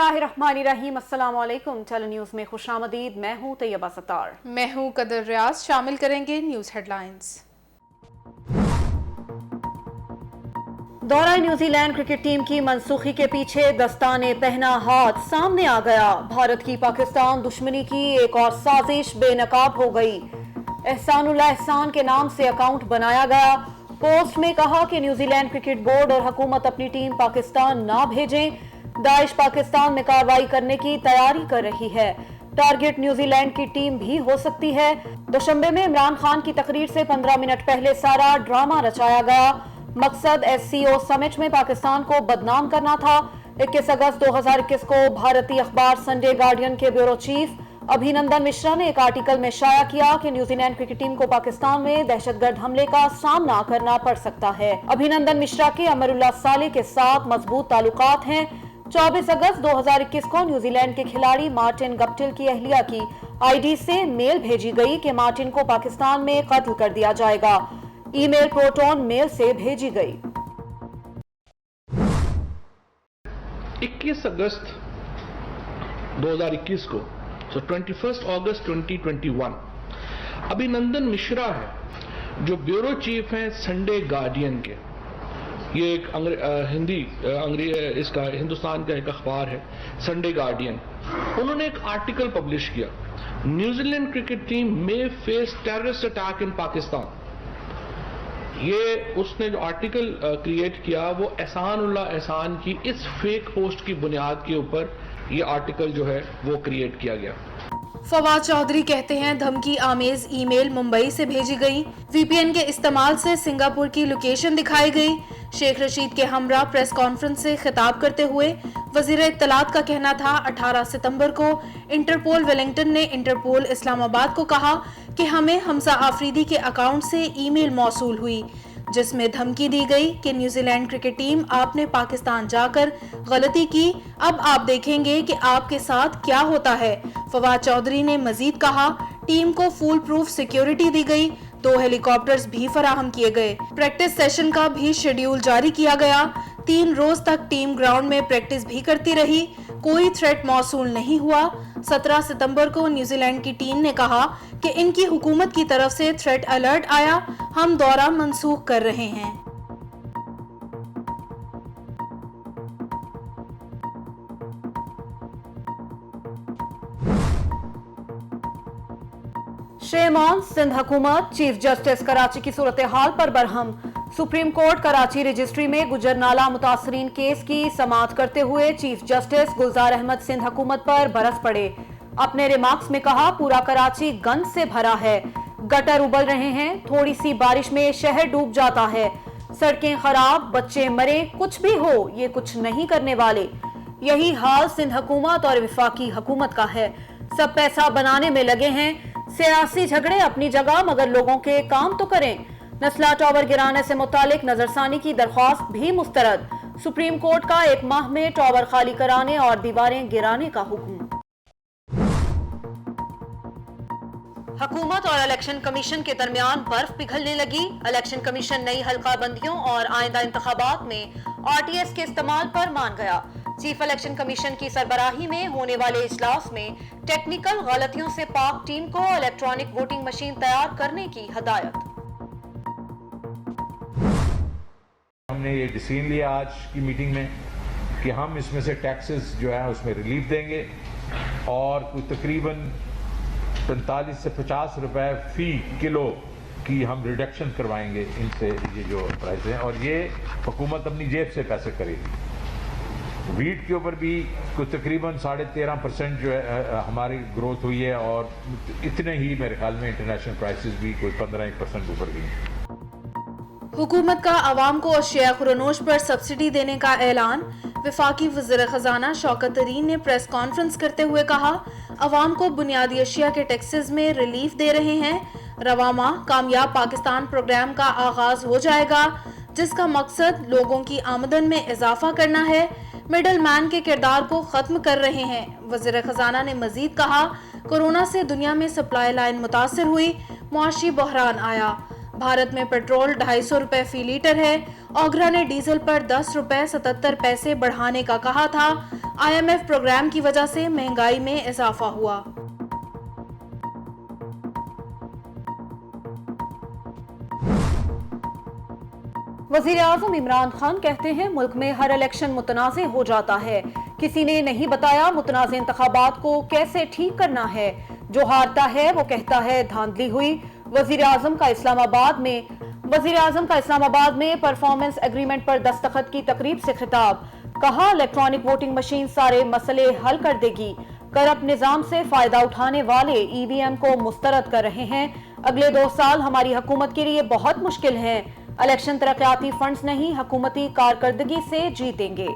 बिस्मिल्लाहिर्रहमानिर्रहीम। अस्सलाम वालेकुम। टेली न्यूज़ में खुशामदीद। मैं हूँ तैयबा सत्तार। मैं हूँ कदर रियाज। शामिल करेंगे न्यूज़ हेडलाइंस। दौरा न्यूजीलैंड क्रिकेट टीम की मनसूखी के पीछे दस्ताने पहना हाथ सामने आ गया। भारत की पाकिस्तान दुश्मनी की एक और साजिश बेनकाब हो गई। एहसानुल्लाह एहसान के नाम से अकाउंट बनाया गया। पोस्ट में कहा कि न्यूजीलैंड क्रिकेट बोर्ड और हुकूमत अपनी टीम पाकिस्तान ना भेजें। दाइश पाकिस्तान में कार्रवाई करने की तैयारी कर रही है। टारगेट न्यूजीलैंड की टीम भी हो सकती है। दोशंबे में इमरान खान की तकरीर से 15 मिनट पहले सारा ड्रामा रचाया गया। मकसद SCO समिट में पाकिस्तान को बदनाम करना था। 21 अगस्त 2021 को भारतीय अखबार संडे गार्डियन के ब्यूरो चीफ अभिनंदन मिश्रा ने एक आर्टिकल में शाया किया कि न्यूजीलैंड क्रिकेट टीम को पाकिस्तान में दहशतगर्द हमले का सामना करना पड़ सकता है। अभिनंदन मिश्रा के अमरुल्लाह साले के साथ मजबूत ताल्लुकात हैं। 24 अगस्त 2021 को न्यूजीलैंड के खिलाड़ी मार्टिन गप्टिल की अहलिया की ID से मेल भेजी गई कि मार्टिन को पाकिस्तान में कत्ल कर दिया जाएगा। ईमेल प्रोटॉन मेल से भेजी गई। 21 अगस्त 2021 को 21 अगस्त 2021 अभिनंदन मिश्रा है जो ब्यूरो चीफ हैं संडे गार्डियन के। ये एक इसका हिंदुस्तान का एक अखबार है संडे गार्डियन। उन्होंने एक आर्टिकल पब्लिश किया, New Zealand cricket team may face terrorist attack in Pakistan. ये उसने जो आर्टिकल क्रिएट किया वो एहसानुल्लाह एहसान की इस फेक पोस्ट की बुनियाद के ऊपर ये आर्टिकल जो है वो क्रिएट किया गया। फवाद चौधरी कहते हैं धमकी आमेज ईमेल मुंबई से भेजी गई। VPN के इस्तेमाल से सिंगापुर की लोकेशन दिखाई गई। शेख रशीद के हमरा प्रेस कॉन्फ्रेंस से खिताब करते हुए वजीर इत्तलात का कहना था 18 सितंबर को इंटरपोल वेलिंगटन ने इंटरपोल इस्लामाबाद को कहा कि हमें हमजा आफरीदी के अकाउंट से ईमेल मौसूल हुई जिसमें धमकी दी गई कि न्यूजीलैंड क्रिकेट टीम आपने पाकिस्तान जाकर गलती की, अब आप देखेंगे कि आपके साथ क्या होता है। फवाद चौधरी ने मजीद कहा टीम को फुल प्रूफ सिक्योरिटी दी गई, 2 हेलीकॉप्टर्स भी फराहम किए गए। प्रैक्टिस सेशन का भी शेड्यूल जारी किया गया। 3 रोज तक टीम ग्राउंड में प्रैक्टिस भी करती रही। कोई थ्रेट मौसूल नहीं हुआ। 17 सितंबर को न्यूजीलैंड की टीम ने कहा कि इनकी हुकूमत की तरफ से थ्रेट अलर्ट आया, हम दौरा मंसूख कर रहे हैं। शेम ऑन सिंध हुकूमत। चीफ जस्टिस कराची की सूरत हाल पर Barham. Supreme court Karachi registry में गुजरनाला मुतासरीन केस की समाअत करते हुए चीफ जस्टिस गुलजार अहमद सिंध हुकूमत पर बरस पड़े। अपने रिमार्क्स में कहा पूरा कराची गंद से भरा है, गटर उबल रहे हैं, थोड़ी सी बारिश में शहर डूब जाता है, सड़कें खराब, बच्चे मरे, कुछ भी हो ये कुछ नहीं करने वाले। यही हाल सिंध हुकूमत और वफाकी हुकूमत का है। सब पैसा बनाने में लगे हैं। सियासी झगड़े अपनी जगह मगर लोगों के काम तो करें। नस्ला टावर गिराने से मुतालिक नजरसानी की दरख्वास्त भी मुस्तरद। सुप्रीम कोर्ट का 1 माह में टावर खाली कराने और दीवारें गिराने का हुक्म। हुकूमत और इलेक्शन कमीशन के दरमियान बर्फ पिघलने लगी। इलेक्शन कमीशन नई हल्का बंदियों और आइंदा इंतखाबात में RTS के इस्तेमाल पर मान गया। चीफ इलेक्शन कमीशन की सरबराही में होने वाले इजलास में टेक्निकल गलतियों से पाक टीम को इलेक्ट्रॉनिक वोटिंग मशीन तैयार करने की हदायत। हमने ये डिसीजन लिया आज की मीटिंग में कि हम इसमें से टैक्सेस जो है उसमें रिलीफ देंगे और कुछ तकरीबन 45 से 50 रुपए फी किलो की हम रिडक्शन करवाएंगे इनसे, ये जो प्राइस है, और ये हुकूमत अपनी जेब से पैसे करेगी। वीट के ऊपर भी कुछ तकरीबन 13.5% जो है हमारी ग्रोथ हुई है और इतने ही मेरे ख्याल में इंटरनेशनल प्राइसेस भी कोई 15% ऊपर गई। हुकूमत का आवाम को अशिया खुरनोश पर सब्सिडी देने का ऐलान। वफाकी वज़ीर ख़जाना शौकत तरीन ने प्रेस कॉन्फ्रेंस करते हुए कहा आवाम को बुनियादी अशिया के टैक्सेस में रिलीफ दे रहे हैं। रवा माह कामयाब पाकिस्तान प्रोग्राम का आगाज हो जाएगा जिसका मकसद लोगों की आमदन में इजाफा करना है। मिडल मैन के किरदार को खत्म कर रहे हैं। वज़ीर ख़जाना ने मजीद कहा कोरोना से दुनिया में सप्लाई लाइन मुतासर हुई, मुआशी बहरान आया। भारत में पेट्रोल 250 रुपए फी लीटर है। ओगरा ने डीजल पर 10 रुपए 77 पैसे बढ़ाने का कहा था। IMF प्रोग्राम की वजह से महंगाई में इजाफा हुआ। वजीर आजम इमरान खान कहते हैं मुल्क में हर इलेक्शन मुतनाज़े हो जाता है, किसी ने नहीं बताया मुतनाज़े इंतखाबात को कैसे ठीक करना है, जो हारता है वो कहता है धांधली हुई। वजीर आजम का इस्लामाबाद में परफॉर्मेंस एग्रीमेंट पर दस्तखत की तकरीब से खिताब, कहा इलेक्ट्रॉनिक वोटिंग मशीन सारे मसले हल कर देगी। करप्ट निजाम से फायदा उठाने वाले EVM को मुस्तरद कर रहे हैं। अगले 2 साल हमारी हुकूमत के लिए बहुत मुश्किल हैं। इलेक्शन तरक्याती फंड्स नहीं, हुकूमती कारकर्दगी से जीतेंगे।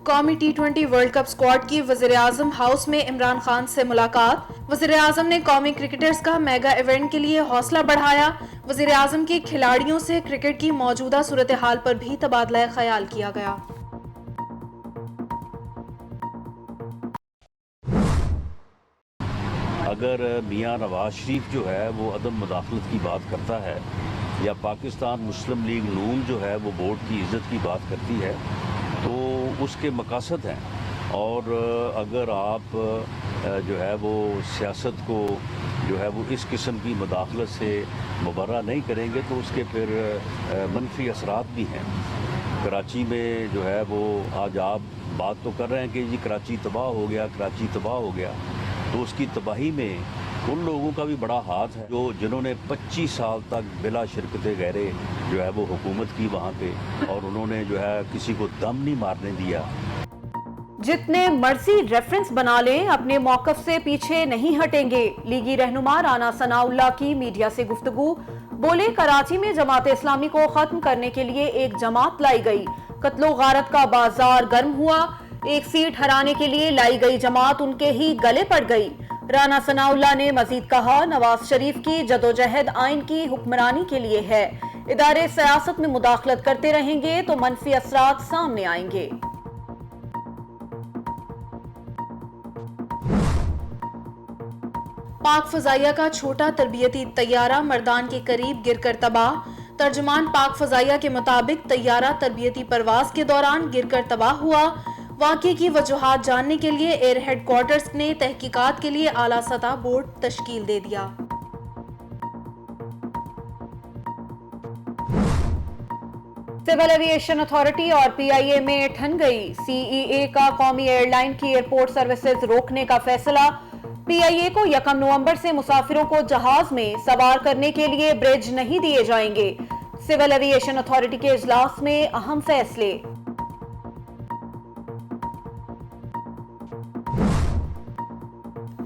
कौमी T20 वर्ल्ड कप स्क्वाड की वज़ीर आज़म हाउस में इमरान खान से मुलाकात। वज़ीर आज़म ने कौमी क्रिकेटर्स का मेगा इवेंट के लिए हौसला बढ़ाया। वज़ीर आज़म के खिलाड़ियों से क्रिकेट की मौजूदा सूरत हाल पर भी तबादला ख्याल किया गया। अगर मियां नवाज शरीफ जो है वो अदम मुदाखलत की बात करता है या पाकिस्तान मुस्लिम लीग नून जो है वो बोर्ड की इज़्ज़त की बात करती है तो उसके मकासद हैं, और अगर आप जो है वो सियासत को जो है वो इस किस्म की मुदाखलत से मुबर्रा नहीं करेंगे तो उसके फिर मनफी असरात भी हैं। कराची में जो है वो आज आप बात तो कर रहे हैं कि जी कराची तबाह हो गया, कराची तबाह हो गया, तो उसकी तबाही में उन लोगों का भी बड़ा हाथ है जो जिन्होंने 25 साल तक बिला शिरकत गैरे जो है वो हुकूमत की वहाँ पे, और उन्होंने जो है किसी को दम नहीं मारने दिया। जितने मर्जी रेफरेंस बना लें, अपने मौकफ से पीछे नहीं हटेंगे। लीगी रहनुमा राना सनाउल्लाह की मीडिया से गुफ्तगू, बोले कराची में जमात इस्लामी को खत्म करने के लिए एक जमात लाई गई, कत्लो गारत का बाजार गर्म हुआ, एक सीट हराने के लिए लाई गई जमात उनके ही गले पड़ गई। राना सनाउल्लाह ने मजीद कहा, नवाज शरीफ की जदोजहद आइन की हुक्मरानी के लिए है, इदारे सियासत में मुदाखलत करते रहेंगे तो मनफी असरात सामने आएंगे। पाक फजाइया का छोटा तरबियती तैयारा मर्दान के करीब गिरकर तबाह। तर्जुमान पाक फजाइया के मुताबिक तैयारा तरबियती परवाज के दौरान गिरकर तबाह हुआ। वाक़े की वजूहात जानने के लिए एयर हेडक्वार्टर्स ने तहकीकात के लिए आला सतह बोर्ड तश्कील दे दिया। सिविल एविएशन अथॉरिटी और PIA में ठन गई। CEA का कौमी एयरलाइन की एयरपोर्ट सर्विसेज रोकने का फैसला। PIA को 1 नवंबर से मुसाफिरों को जहाज में सवार करने के लिए ब्रिज नहीं दिए जाएंगे। सिविल एविएशन अथॉरिटी के इजलास में अहम फैसले।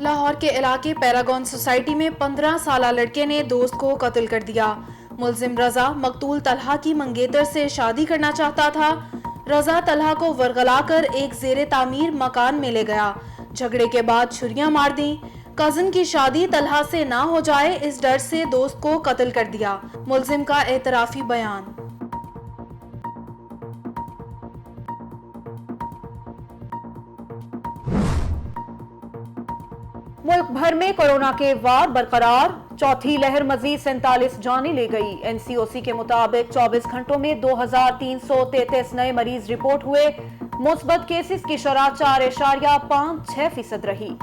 लाहौर के इलाके पैरागॉन सोसाइटी में 15 साला लड़के ने दोस्त को कत्ल कर दिया। मुलजिम रजा मकतूल तलहा की मंगेतर से शादी करना चाहता था। रजा तलहा को वरगलाकर एक जेरे तामीर मकान में ले गया। झगड़े के बाद छुरियां मार दी। कजिन की शादी तलहा से ना हो जाए इस डर से दोस्त को कत्ल कर दिया। मुलजिम का एतराफी बयान। मुल्क भर में कोरोना के वार बरकरार, चौथी लहर मजीद 47 जानें ले गई। NCOC के मुताबिक 24 घंटों में 2333 नए मरीज रिपोर्ट हुए। मुस्बत केसेस की शरह 4.56% रही।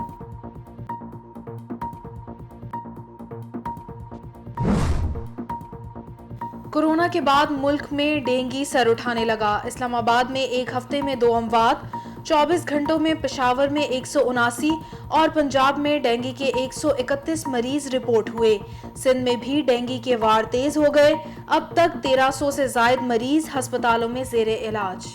कोरोना के बाद मुल्क में डेंगू सर उठाने लगा। इस्लामाबाद में एक हफ्ते में 2 अमवात, 24 घंटों में पेशावर में 179 और पंजाब में डेंगू के 131 मरीज रिपोर्ट हुए। सिंध में भी डेंगू के वार तेज हो गए। अब तक 1300 से ज्यादा मरीज अस्पतालों में ज़ेरे इलाज।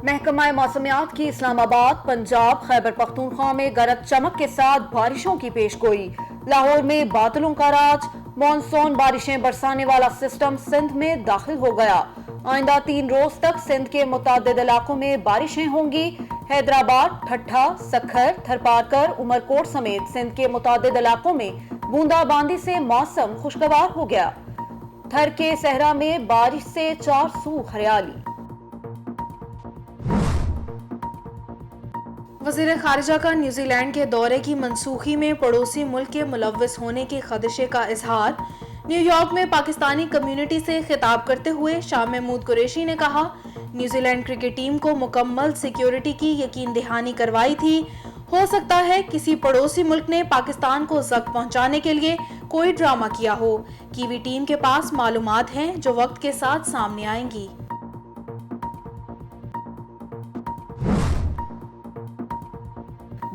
महकमा मौसमियात की इस्लामाबाद, पंजाब, खैबर पख्तूनख्वा में गरज चमक के साथ बारिशों की पेशगोई। लाहौर में बादलों का राज, मॉनसून बारिशें बरसाने वाला सिस्टम सिंध में दाखिल हो गया। आइंदा 3 रोज तक सिंध के मुतादिद इलाकों में बारिशें होंगी। हैदराबाद, ठट्ठा, सखर, थरपारकर, उमरकोट समेत सिंध के मुतादिद इलाकों में बूंदाबांदी से मौसम खुशगवार हो गया। थर के सहरा में बारिश से 4 सू हरियाली। वज़ीर ख़ारिजा का न्यूजीलैंड के दौरे की मनसूखी में पड़ोसी मुल्क के मुलव्वस होने के खदशे का इजहार। न्यूयॉर्क में पाकिस्तानी कम्युनिटी से खिताब करते हुए शाह महमूद कुरैशी ने कहा, न्यूजीलैंड क्रिकेट टीम को मुकम्मल सिक्योरिटी की यकीन दहानी करवाई थी। हो सकता है किसी पड़ोसी मुल्क ने पाकिस्तान को ज़ख्म पहुंचाने के लिए कोई ड्रामा किया हो। कीवी टीम के पास मालूमात हैं जो वक्त के साथ सामने आएंगी।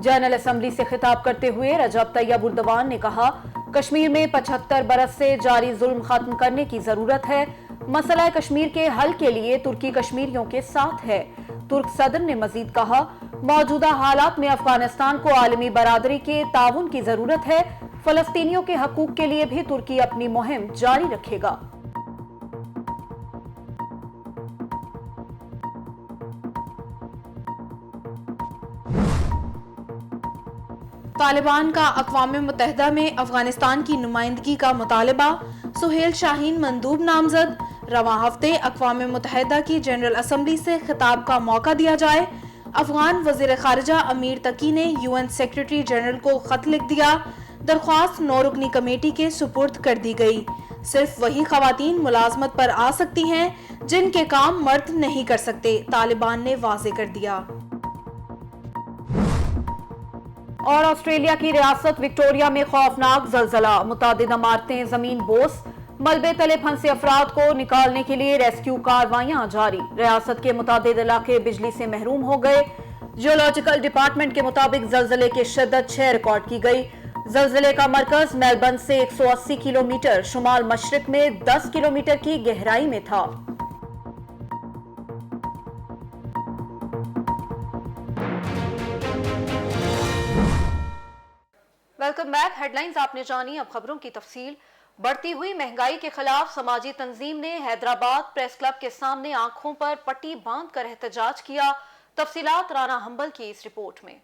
जनरल असेंबली से खिताब करते हुए रजब तैयब उर्दवान ने कहा, कश्मीर में 75 बरस से जारी जुल्म खत्म करने की जरूरत है। मसला कश्मीर के हल के लिए तुर्की कश्मीरियों के साथ है। तुर्क सदर ने मजीद कहा, मौजूदा हालात में अफगानिस्तान को आलमी बरादरी के ताउन की जरूरत है। फलस्तीनियों के हकूक के लिए भी तुर्की अपनी मुहिम जारी रखेगा। तालिबान का अक़वाम मुत्तहिदा में अफगानिस्तान की नुमाइंदगी का मुतालबा। सुहेल शाहीन मंदूब नामजद। रवां हफ्ते अक़वाम मुत्तहिदा की जनरल असेंबली से खिताब का मौका दिया जाए। अफगान वज़ीर ख़ारिजा अमीर तकी ने UN सेक्रेटरी जनरल को खत लिख दिया। दरख्वास्त 9 रुकनी कमेटी के सुपुर्द कर दी गई। सिर्फ वही ख़वातीन मुलाजमत पर आ सकती हैं जिनके काम मर्द नहीं कर सकते, तालिबान ने वाज़े कर दिया। और ऑस्ट्रेलिया की रियासत विक्टोरिया में खौफनाक जलजला, मुतादिद इमारतें जमीन बोस। मलबे तले फंसे अफराद को निकालने के लिए रेस्क्यू कार्रवाइयां जारी। रियासत के मुतादिद इलाके बिजली से महरूम हो गए। जियोलॉजिकल डिपार्टमेंट के मुताबिक जलजले की शिद्दत 6 रिकॉर्ड की गई। जलजले का मरकज मेलबर्न से 180 किलोमीटर शुमाल मशरिक में 10 किलोमीटर की गहराई में था। Welcome back. हेडलाइंस आपने जानी, अब खबरों की तफसील। बढ़ती हुई महंगाई के खिलाफ समाजी तंजीम ने हैदराबाद प्रेस क्लब के सामने आंखों पर पट्टी बांधकर एहतजाज किया। तफसीलात राना हंबल की इस रिपोर्ट में।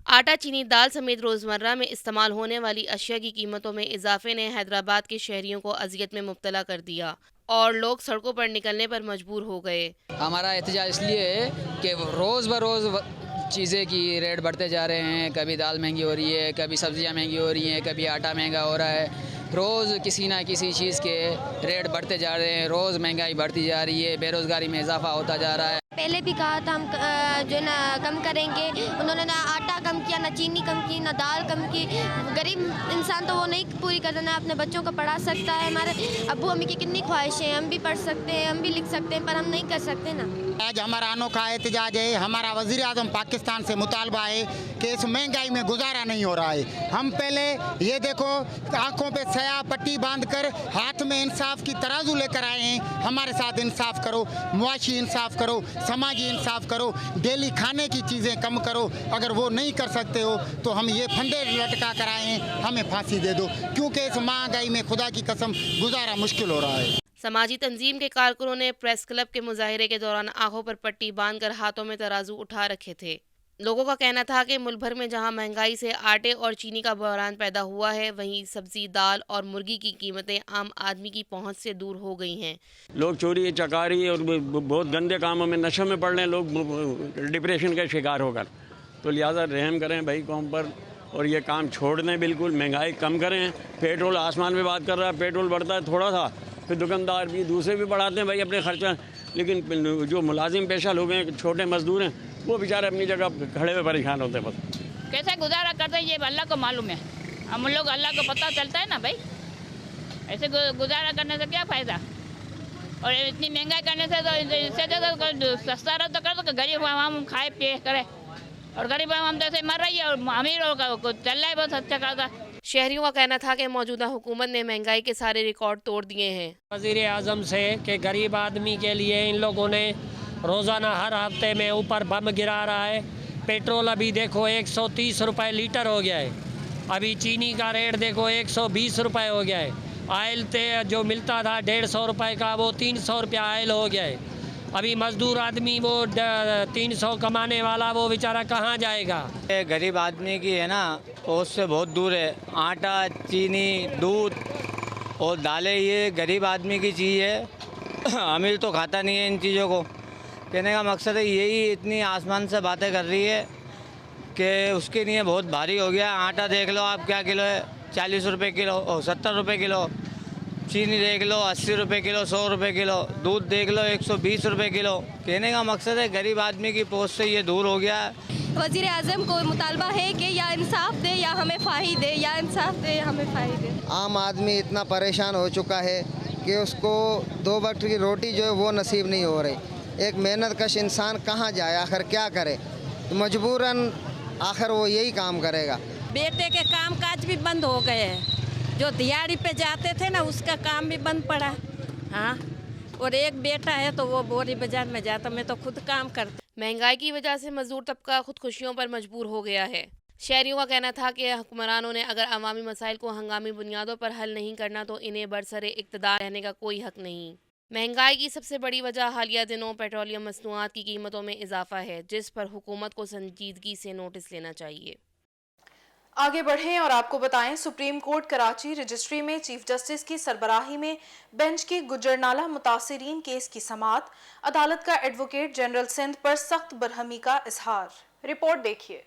आटा, चीनी, दाल समेत रोज़मर्रा में इस्तेमाल होने वाली अशिया की कीमतों में इजाफे ने हैदराबाद के शहरियों को अजियत में मुब्तला कर दिया और लोग सड़कों पर निकलने पर मजबूर हो गए। हमारा एहतजाज इसलिए है कि रोज़ बरोज़ चीज़ें की रेट बढ़ते जा रहे हैं। कभी दाल महंगी हो रही है, कभी सब्जियां महंगी हो रही हैं, कभी आटा महंगा हो रहा है। रोज़ किसी ना किसी चीज़ के रेट बढ़ते जा रहे हैं। रोज़ महंगाई बढ़ती जा रही है, बेरोज़गारी में इजाफा होता जा रहा है। पहले भी कहा था हम जो ना कम करेंगे, उन्होंने ना आटा कम किया, ना चीनी कम की, ना दाल कम की। गरीब इंसान तो वो नहीं पूरी करता, ना अपने बच्चों को पढ़ा सकता है। हमारे अब्बू अम्मी की कितनी ख्वाहिशें हैं, हम भी पढ़ सकते हैं, हम भी लिख सकते हैं, पर हम नहीं कर सकते ना। आज हमारा अनोखा एहतजाज है। हमारा वज़ीर आज़म पाकिस्तान से मुतालबा है कि इस महंगाई में गुजारा नहीं हो रहा है। हम पहले ये देखो आंखों पे सया पट्टी बांधकर हाथ में इंसाफ की तराजू लेकर आए हैं। हमारे साथ इंसाफ करो, मुआशी इंसाफ करो, समाजी इंसाफ करो, डेली खाने की चीज़ें कम करो। अगर वो नहीं कर सकते हो तो हम ये फंदे लटका कर आए हैं, हमें फांसी दे दो, क्योंकि इस महंगाई में खुदा की कसम गुजारा मुश्किल हो रहा है। समाजी तंजीम के कारकुनों ने प्रेस क्लब के मुजाहिरे के दौरान आंखों पर पट्टी बांधकर हाथों में तराजू उठा रखे थे। लोगों का कहना था कि मुल्क भर में जहां महंगाई से आटे और चीनी का बहरान पैदा हुआ है, वहीं सब्जी, दाल और मुर्गी की कीमतें आम आदमी की पहुंच से दूर हो गई हैं। लोग चोरी, चकारी और बहुत गंदे कामों में, नशे में पड़ रहे हैं लोग, डिप्रेशन का शिकार होकर। तो लिहाजा रहम करें भाई कौम पर और ये काम छोड़ दें, बिल्कुल महंगाई कम करें। पेट्रोल आसमान में बात कर रहा है, पेट्रोल बढ़ता है थोड़ा सा, फिर दुकानदार भी दूसरे भी बढ़ाते हैं भाई अपने खर्चा, लेकिन जो मुलाजिम पेशा लोग हैं, छोटे मजदूर हैं, वो बेचारे अपनी जगह खड़े हुए परेशान होते हैं। बस कैसे गुजारा करते हैं ये अल्लाह को मालूम है। हम लोग अल्लाह को पता चलता है ना भाई, ऐसे गुजारा करने से क्या फ़ायदा। और इतनी महंगाई करने से तो इससे सस्ता रहो तो कर दो, गरीब हम खाए पिए करे, और गरीब हम तो ऐसे मर रही है और अमीरों का चल रहा है बहुत अच्छा खासा। शहरियों का कहना था कि मौजूदा हुकूमत ने महंगाई के सारे रिकॉर्ड तोड़ दिए हैं। वज़ीर आज़म से कि गरीब आदमी के लिए इन लोगों ने रोज़ाना हर हफ्ते में ऊपर बम गिरा रहा है। पेट्रोल अभी देखो 130 रुपये लीटर हो गया है। अभी चीनी का रेट देखो 120 रुपये हो गया है। आयल जो मिलता था 150 रुपये का, वो 300 रुपया आयल हो गया है। अभी मजदूर आदमी वो 300 कमाने वाला वो बेचारा कहाँ जाएगा। गरीब आदमी की है ना پوسٹ سے بہت دور ہے. آٹا, چینی, دودھ اور دالیں یہ غریب آدمی کی چیز ہے. امیر تو کھاتا نہیں ہے ان چیزوں کو. کہنے کا مقصد ہے یہی اتنی آسمان سے باتیں کر رہی ہے کہ اس کے لیے بہت بھاری ہو گیا. آٹا دیکھ لو آپ کیا کلو ہے, 40 روپے کلو اور 70 روپے کلو. چینی دیکھ لو 80 روپے کلو, 100 روپے کلو. دودھ دیکھ لو 120 روپے کلو. کہنے کا مقصد ہے غریب آدمی کی پوسٹ سے یہ دور ہو گیا ہے. وزیر اعظم کو مطالبہ ہے کہ یا انصاف دے یا ہمیں فاہی دے, یا انصاف دے ہمیں فاہی دے. عام آدمی اتنا پریشان ہو چکا ہے کہ اس کو 2 وقت کی روٹی جو ہے وہ نصیب نہیں ہو رہی. ایک محنت کش انسان کہاں جائے, آخر کیا کرے؟ تو مجبوراً آخر وہ یہی کام کرے گا. بیٹے کے کام کاج بھی بند ہو گئے ہیں. جو دیہڑی پہ جاتے تھے نا اس کا کام بھی بند پڑا. ہاں, اور ایک بیٹا ہے تو وہ بوری بازار میں جاتا, میں تو خود کام کرتا. مہنگائی کی وجہ سے مزدور طبقہ خودکشیوں پر مجبور ہو گیا ہے. شہریوں کا کہنا تھا کہ حکمرانوں نے اگر عوامی مسائل کو ہنگامی بنیادوں پر حل نہیں کرنا تو انہیں برسر اقتدار رہنے کا کوئی حق نہیں. مہنگائی کی سب سے بڑی وجہ حالیہ دنوں پیٹرولیم مصنوعات کی قیمتوں میں اضافہ ہے, جس پر حکومت کو سنجیدگی سے نوٹس لینا چاہیے. آگے بڑھیں اور آپ کو بتائیں, سپریم کورٹ کراچی رجسٹری میں چیف جسٹس کی سربراہی میں بینچ کی گجرنالہ متاثرین کیس کی سماعت. عدالت کا ایڈوکیٹ جنرل سندھ پر سخت برہمی کا اظہار. رپورٹ دیکھیے.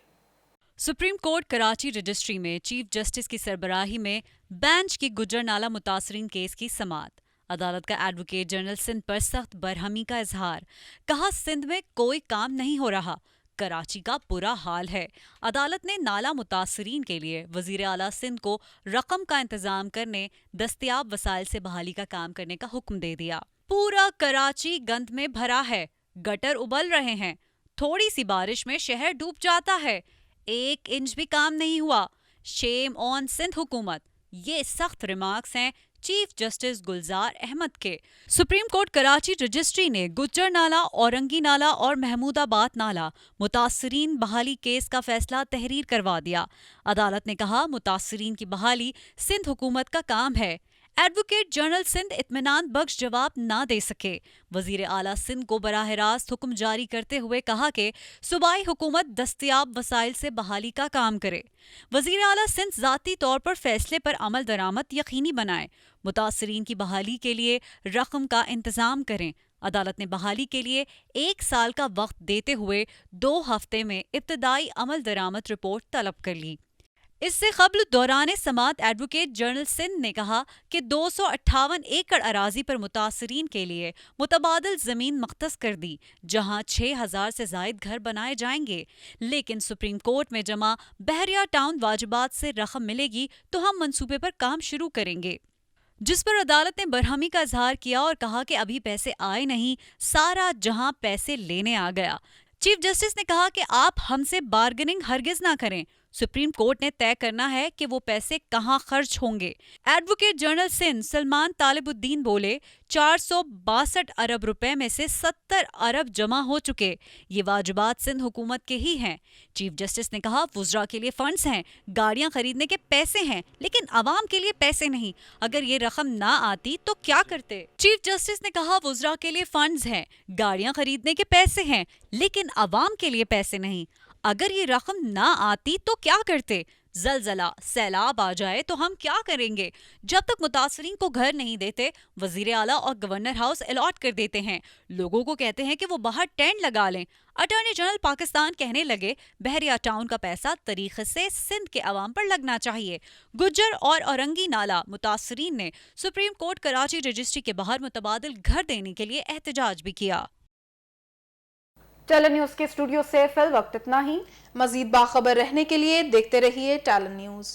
سپریم کورٹ کراچی رجسٹری میں چیف جسٹس کی سربراہی میں بینچ کی گجرنالہ متاثرین کیس کی سماعت. عدالت کا ایڈوکیٹ جنرل سندھ پر سخت برہمی کا اظہار. کہا سندھ میں کوئی کام نہیں ہو رہا, کراچی کا برا حال ہے. عدالت نے نالہ متاثرین کے لیے وزیر اعلیٰ سندھ کو رقم کا انتظام کرنے, دستیاب وسائل سے بحالی کا کام کرنے کا حکم دے دیا. پورا کراچی گند میں بھرا ہے, گٹر ابل رہے ہیں, تھوڑی سی بارش میں شہر ڈوب جاتا ہے, 1 انچ بھی کام نہیں ہوا. شیم آن سندھ حکومت. یہ سخت ریمارکس ہیں چیف جسٹس گلزار احمد کے. سپریم کورٹ کراچی رجسٹری نے گجر نالہ, اورنگی نالہ اور محمود آباد نالہ متاثرین بحالی کیس کا فیصلہ تحریر کروا دیا. عدالت نے کہا متاثرین کی بحالی سندھ حکومت کا کام ہے. ایڈوکیٹ جنرل سندھ اطمینان بخش جواب نہ دے سکے. وزیر اعلیٰ سندھ کو براہ راست حکم جاری کرتے ہوئے کہا کہ صوبائی حکومت دستیاب وسائل سے بحالی کا کام کرے. وزیر اعلیٰ سندھ ذاتی طور پر فیصلے پر عمل درآمد یقینی بنائے. متاثرین کی بحالی کے لیے رقم کا انتظام کریں. عدالت نے بحالی کے لیے 1 سال کا وقت دیتے ہوئے 2 ہفتے میں ابتدائی عمل درآمد رپورٹ طلب کر لی. اس سے قبل دوران سماعت ایڈوکیٹ جنرل سندھ نے کہا کہ 258 ایکڑ اراضی پر متاثرین کے لیے متبادل زمین مختص کر دی, جہاں 6000 سے زائد گھر بنائے جائیں گے. لیکن سپریم کورٹ میں جمع بحریہ ٹاؤن واجبات سے رقم ملے گی تو ہم منصوبے پر کام شروع کریں گے, جس پر عدالت نے برہمی کا اظہار کیا اور کہا کہ ابھی پیسے آئے نہیں, سارا جہاں پیسے لینے آ گیا. چیف جسٹس نے کہا کہ آپ ہم سے بارگننگ ہرگز نہ کریں. سپریم کورٹ نے طے کرنا ہے کہ وہ پیسے کہاں خرچ ہوں گے. ایڈوکیٹ جنرل سندھ سلمان طالب الدین بولے 462 ارب روپے میں سے 70 ارب جمع ہو چکے. یہ واجبات سندھ حکومت کے ہی ہیں. چیف جسٹس نے کہا وزراء کے لیے فنڈز ہیں, گاڑیاں خریدنے کے پیسے ہیں, لیکن عوام کے لیے پیسے نہیں. اگر یہ رقم نہ آتی تو کیا کرتے؟ چیف جسٹس نے کہا وزراء کے لیے فنڈز ہیں, گاڑیاں خریدنے کے پیسے ہیں, لیکن عوام کے لیے پیسے نہیں. اگر یہ رقم نہ آتی تو کیا کرتے؟ زلزلہ, سیلاب آ جائے تو ہم کیا کریں گے؟ جب تک متاثرین کو گھر نہیں دیتے وزیر اعلیٰ اور گورنر ہاؤس الاٹ کر دیتے ہیں, لوگوں کو کہتے ہیں کہ وہ باہر ٹینٹ لگا لیں. اٹارنی جنرل پاکستان کہنے لگے بحریہ ٹاؤن کا پیسہ طریقے سے سندھ کے عوام پر لگنا چاہیے. گجر اور اورنگی نالہ متاثرین نے سپریم کورٹ کراچی رجسٹری کے باہر متبادل گھر دینے کے لیے احتجاج بھی کیا. ٹیلن نیوز کے اسٹوڈیو سے فی الوقت اتنا ہی. مزید باخبر رہنے کے لیے دیکھتے رہیے ٹیلن نیوز.